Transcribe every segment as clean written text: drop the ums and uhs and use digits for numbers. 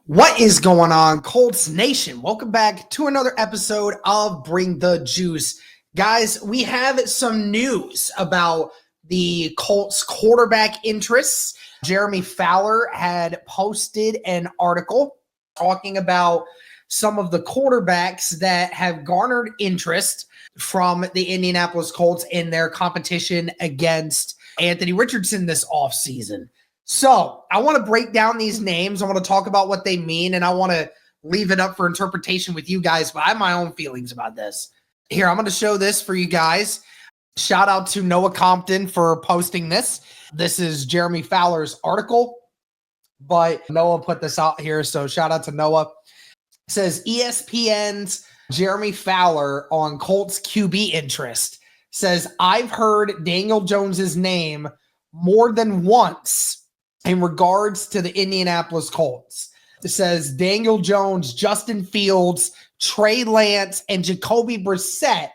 What is going on, Colts Nation? Welcome back to another episode of Bring the Juice. Guys, we have some news about the Colts quarterback interests. Jeremy Fowler had posted an article talking about some of the quarterbacks that have garnered interest from the Indianapolis Colts in their competition against Anthony Richardson this offseason. So I want to break down these names. I want to talk about what they mean, and I want to leave it up for interpretation with you guys, but I have my own feelings about this. Here, I'm going to show this for you guys. Shout out to Noah Compton for posting this. This is Jeremy Fowler's article, but Noah put this out here, so shout out to Noah. It says ESPN's Jeremy Fowler on Colts QB interest says, I've heard Daniel Jones's name more than once in regards to the Indianapolis Colts. It says Daniel Jones, Justin Fields, Trey Lance, and Jacoby Brissett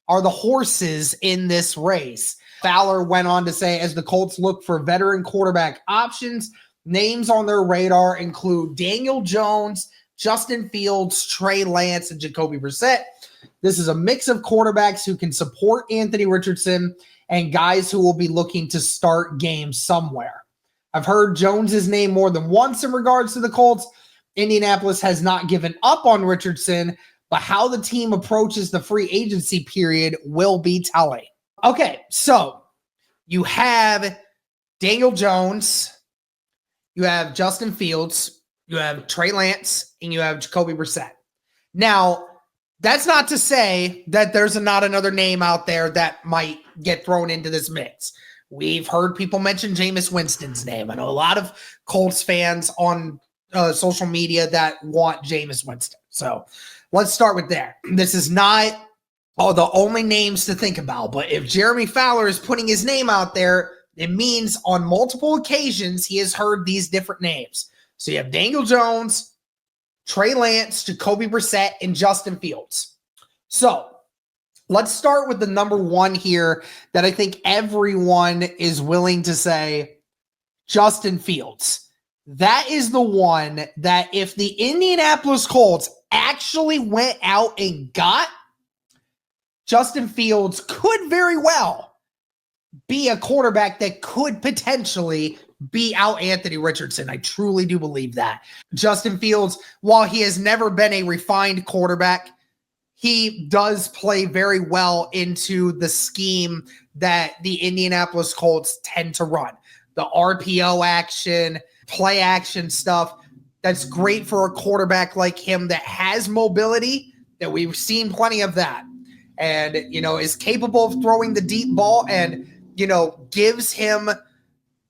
are the horses in this race. Fowler went on to say, as the Colts look for veteran quarterback options, names on their radar include Daniel Jones, Justin Fields, Trey Lance, and Jacoby Brissett. This is a mix of quarterbacks who can support Anthony Richardson and guys who will be looking to start games somewhere. I've heard Jones's name more than once in regards to the Colts. Indianapolis has not given up on Richardson, but how the team approaches the free agency period will be telling. Okay, so you have Daniel Jones, you have Justin Fields, you have Trey Lance, and you have Jacoby Brissett. Now, that's not to say that there's not another name out there that might get thrown into this mix. We've heard people mention Jameis Winston's name. I know a lot of Colts fans on social media that want Jameis Winston. So let's start with that. This is not the only names to think about, but if Jeremy Fowler is putting his name out there, it means on multiple occasions he has heard these different names. So you have Daniel Jones, Trey Lance, Jacoby Brissett, and Justin Fields. So let's start with the number one here that I think everyone is willing to say, Justin Fields. That is the one that if the Indianapolis Colts actually went out and got, Justin Fields could very well be a quarterback that could potentially beat out Anthony Richardson. I truly do believe that. Justin Fields, while he has never been a refined quarterback, he does play very well into the scheme that the Indianapolis Colts tend to run. The RPO action, play action stuff, that's great for a quarterback like him that has mobility, that we've seen plenty of that. And, is capable of throwing the deep ball and, gives him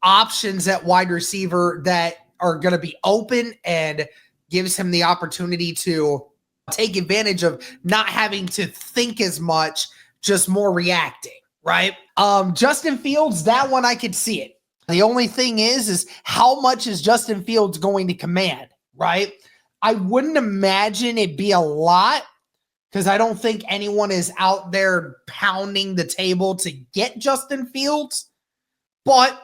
options at wide receiver that are going to be open and gives him the opportunity to take advantage of not having to think as much, just more reacting, right? Justin Fields, that one I could see it. The only thing is how much is Justin Fields going to command, right? I wouldn't imagine it'd be a lot because I don't think anyone is out there pounding the table to get Justin Fields, but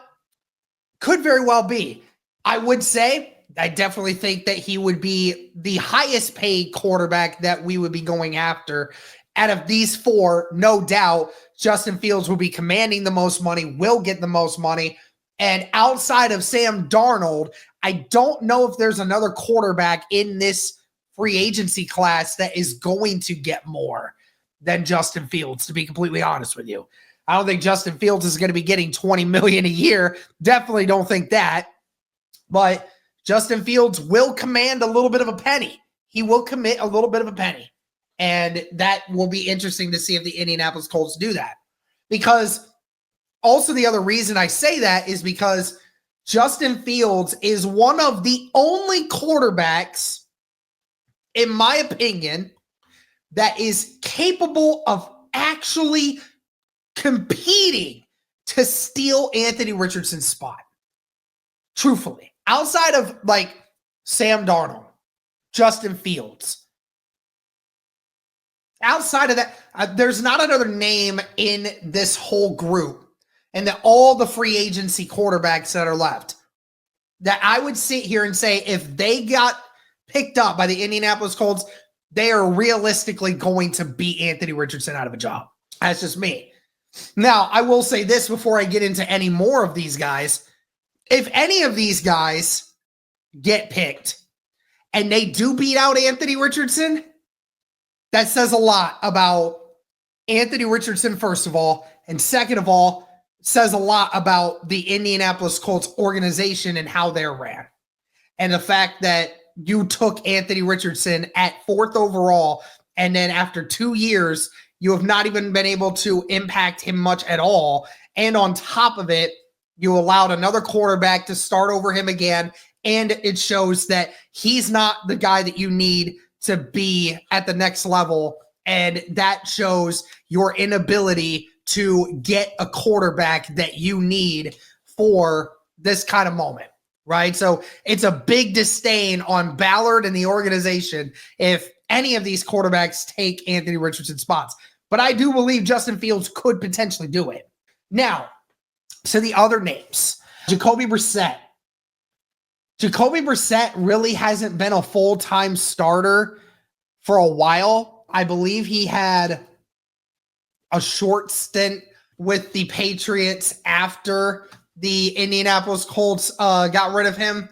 could very well be. I would say I definitely think that he would be the highest paid quarterback that we would be going after. Out of these four, no doubt, Justin Fields will be commanding the most money, will get the most money. And outside of Sam Darnold, I don't know if there's another quarterback in this free agency class that is going to get more than Justin Fields, to be completely honest with you. I don't think Justin Fields is going to be getting $20 million a year. Definitely don't think that. But Justin Fields will command a little bit of a penny. He will commit a little bit of a penny. And that will be interesting to see if the Indianapolis Colts do that. Because also the other reason I say that is because Justin Fields is one of the only quarterbacks, in my opinion, that is capable of actually competing to steal Anthony Richardson's spot. Truthfully. Outside of Sam Darnold, Justin Fields. Outside of that, there's not another name in this whole group and that all the free agency quarterbacks that are left that I would sit here and say if they got picked up by the Indianapolis Colts, they are realistically going to beat Anthony Richardson out of a job. That's just me. Now, I will say this before I get into any more of these guys. If any of these guys get picked and they do beat out Anthony Richardson, that says a lot about Anthony Richardson, first of all, and second of all, says a lot about the Indianapolis Colts organization and how they're ran. And the fact that you took Anthony Richardson at 4th overall, and then after 2 years, you have not even been able to impact him much at all. And on top of it, you allowed another quarterback to start over him again. And it shows that he's not the guy that you need to be at the next level. And that shows your inability to get a quarterback that you need for this kind of moment, right? So it's a big disdain on Ballard and the organization if any of these quarterbacks take Anthony Richardson's spots. But I do believe Justin Fields could potentially do it. Now, to the other names, Jacoby Brissett. Jacoby Brissett really hasn't been a full-time starter for a while. I believe he had a short stint with the Patriots after the Indianapolis Colts got rid of him.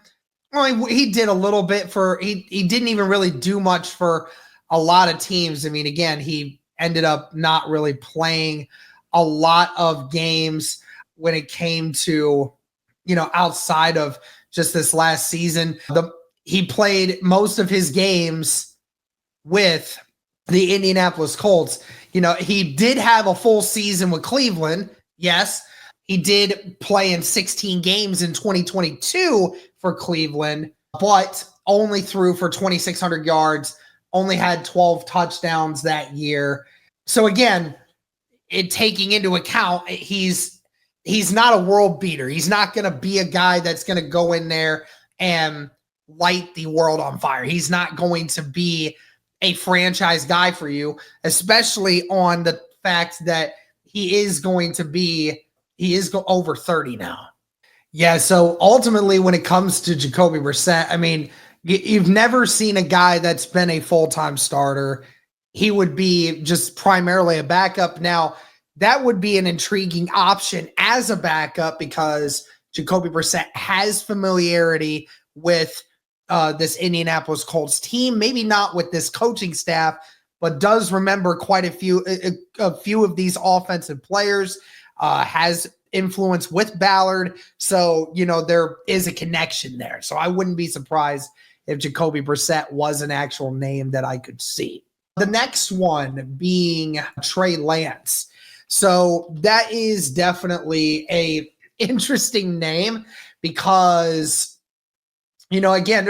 Well, he did a little bit he didn't even really do much for a lot of teams. I mean, again, he ended up not really playing a lot of games when it came to, outside of just this last season. He played most of his games with the Indianapolis Colts. He did have a full season with Cleveland. Yes, he did play in 16 games in 2022 for Cleveland, but only threw for 2,600 yards, only had 12 touchdowns that year. So again, taking into account, he's not a world beater. He's not going to be a guy that's going to go in there and light the world on fire. He's not going to be a franchise guy for you, especially on the fact that he is over 30 now. Yeah, so ultimately when it comes to Jacoby Brissett, I mean, you've never seen a guy that's been a full-time starter. He would be just primarily a backup. Now, that would be an intriguing option as a backup because Jacoby Brissett has familiarity with this Indianapolis Colts team, maybe not with this coaching staff, but does remember quite a few of these offensive players, has influence with Ballard. So, there is a connection there. So I wouldn't be surprised if Jacoby Brissett was an actual name that I could see. The next one being Trey Lance. So that is definitely a interesting name because, again,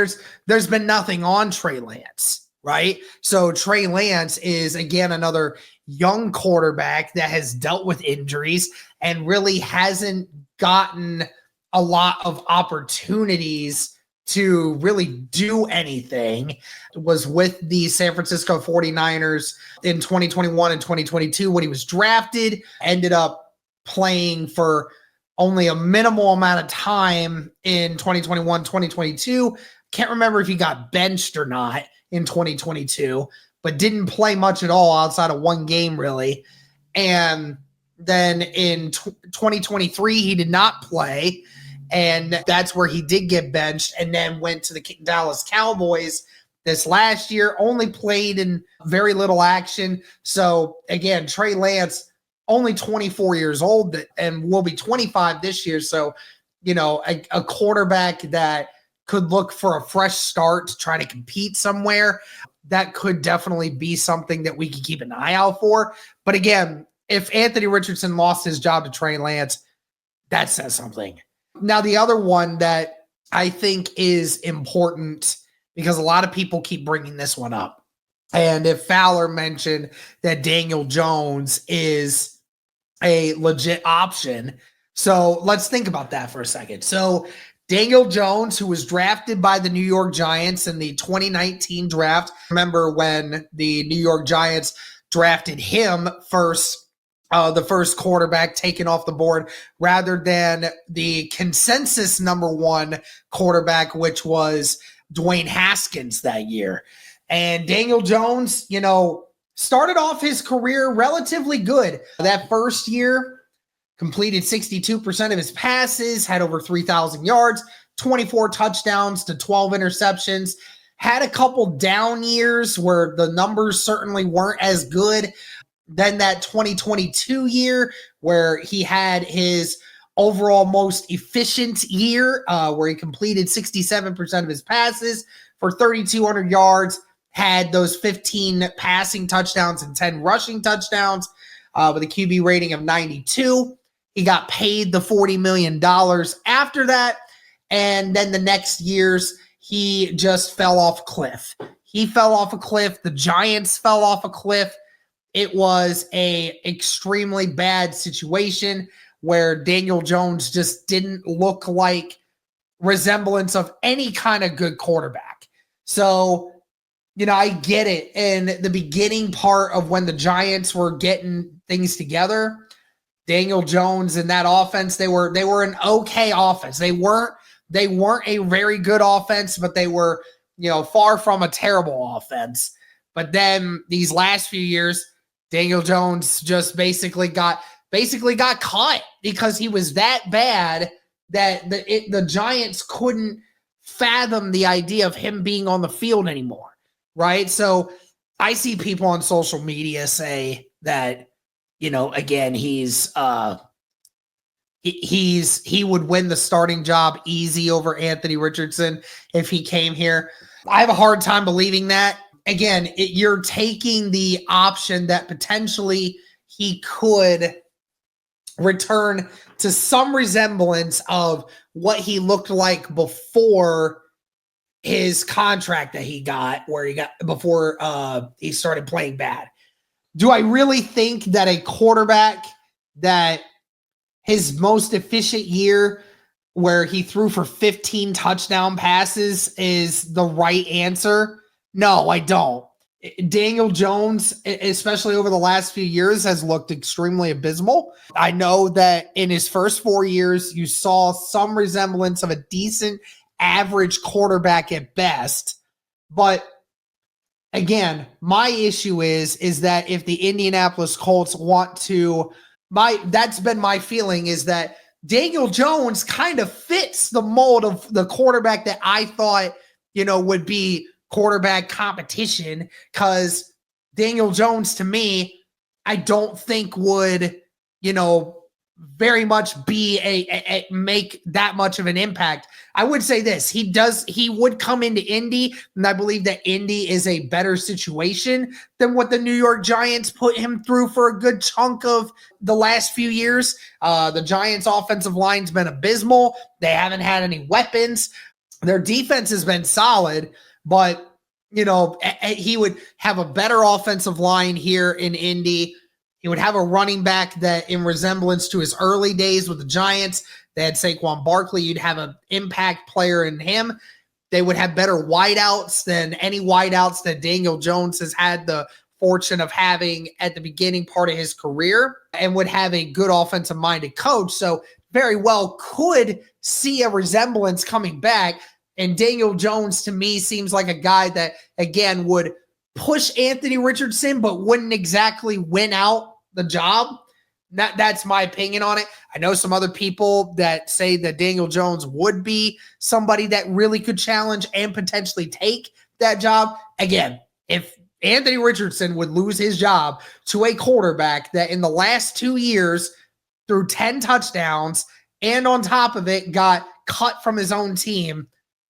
there's been nothing on Trey Lance, right? So Trey Lance is, again, another young quarterback that has dealt with injuries and really hasn't gotten a lot of opportunities to really do anything. Was with the San Francisco 49ers in 2021 and 2022 when he was drafted, ended up playing for only a minimal amount of time in 2021, 2022. Can't remember if he got benched or not in 2022, but didn't play much at all outside of one game really. And then in 2023, he did not play. And that's where he did get benched and then went to the Dallas Cowboys this last year, only played in very little action. So again, Trey Lance, only 24 years old and will be 25 this year. So, a quarterback that could look for a fresh start to try to compete somewhere, that could definitely be something that we could keep an eye out for. But again, if Anthony Richardson lost his job to Trey Lance, that says something. Now, the other one that I think is important because a lot of people keep bringing this one up. And if Fowler mentioned that Daniel Jones is a legit option. So let's think about that for a second. So Daniel Jones, who was drafted by the New York Giants in the 2019 draft. Remember when the New York Giants drafted him first, the first quarterback taken off the board rather than the consensus number one quarterback, which was Dwayne Haskins that year. And Daniel Jones, started off his career relatively good. That first year, completed 62% of his passes, had over 3,000 yards, 24 touchdowns to 12 interceptions. Had a couple down years where the numbers certainly weren't as good. Then that 2022 year where he had his overall most efficient year, where he completed 67% of his passes for 3,200 yards, had those 15 passing touchdowns and 10 rushing touchdowns, with a QB rating of 92. He got paid the $40 million after that. And then the next years, he just fell off a cliff. He fell off a cliff. The Giants fell off a cliff. It was a extremely bad situation where Daniel Jones just didn't look like resemblance of any kind of good quarterback. So, I get it. In the beginning part of when the Giants were getting things together, Daniel Jones and that offense, they were an okay offense. They weren't a very good offense, but they were, far from a terrible offense. But then these last few years, Daniel Jones just basically got cut because he was that bad that the Giants couldn't fathom the idea of him being on the field anymore, right? So I see people on social media say that, again, he would win the starting job easy over Anthony Richardson if he came here. I have a hard time believing that. Again, you're taking the option that potentially he could return to some resemblance of what he looked like before his contract that he got, before he started playing bad. Do I really think that a quarterback that his most efficient year where he threw for 15 touchdown passes is the right answer? No, I don't. Daniel Jones, especially over the last few years, has looked extremely abysmal. I know that in his first 4 years, you saw some resemblance of a decent average quarterback at best. But again, my issue is that if the Indianapolis Colts want to, that's been my feeling, is that Daniel Jones kind of fits the mold of the quarterback that I thought, would be quarterback competition, because Daniel Jones, to me, I don't think would, very much be make that much of an impact. I would say this, he would come into Indy, and I believe that Indy is a better situation than what the New York Giants put him through for a good chunk of the last few years. The Giants offensive line's been abysmal. They haven't had any weapons. Their defense has been solid, but he would have a better offensive line here in Indy. He would have a running back that, in resemblance to his early days with the Giants, they had Saquon Barkley. You'd have an impact player in him. They would have better wideouts than any wideouts that Daniel Jones has had the fortune of having at the beginning part of his career, and would have a good offensive-minded coach. So very well could see a resemblance coming back. And Daniel Jones, to me, seems like a guy that, again, would push Anthony Richardson, but wouldn't exactly win out the job. That's my opinion on it. I know some other people that say that Daniel Jones would be somebody that really could challenge and potentially take that job. Again, if Anthony Richardson would lose his job to a quarterback that in the last 2 years threw 10 touchdowns and on top of it got cut from his own team,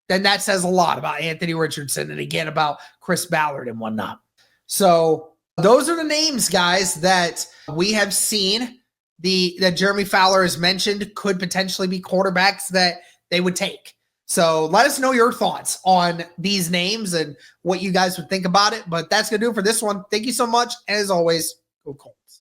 then that says a lot about Anthony Richardson and, again, about Chris Ballard and whatnot. So those are the names, guys, that we have seen that Jeremy Fowler has mentioned could potentially be quarterbacks that they would take. So let us know your thoughts on these names and what you guys would think about it. But that's going to do it for this one. Thank you so much. As always, go Colts.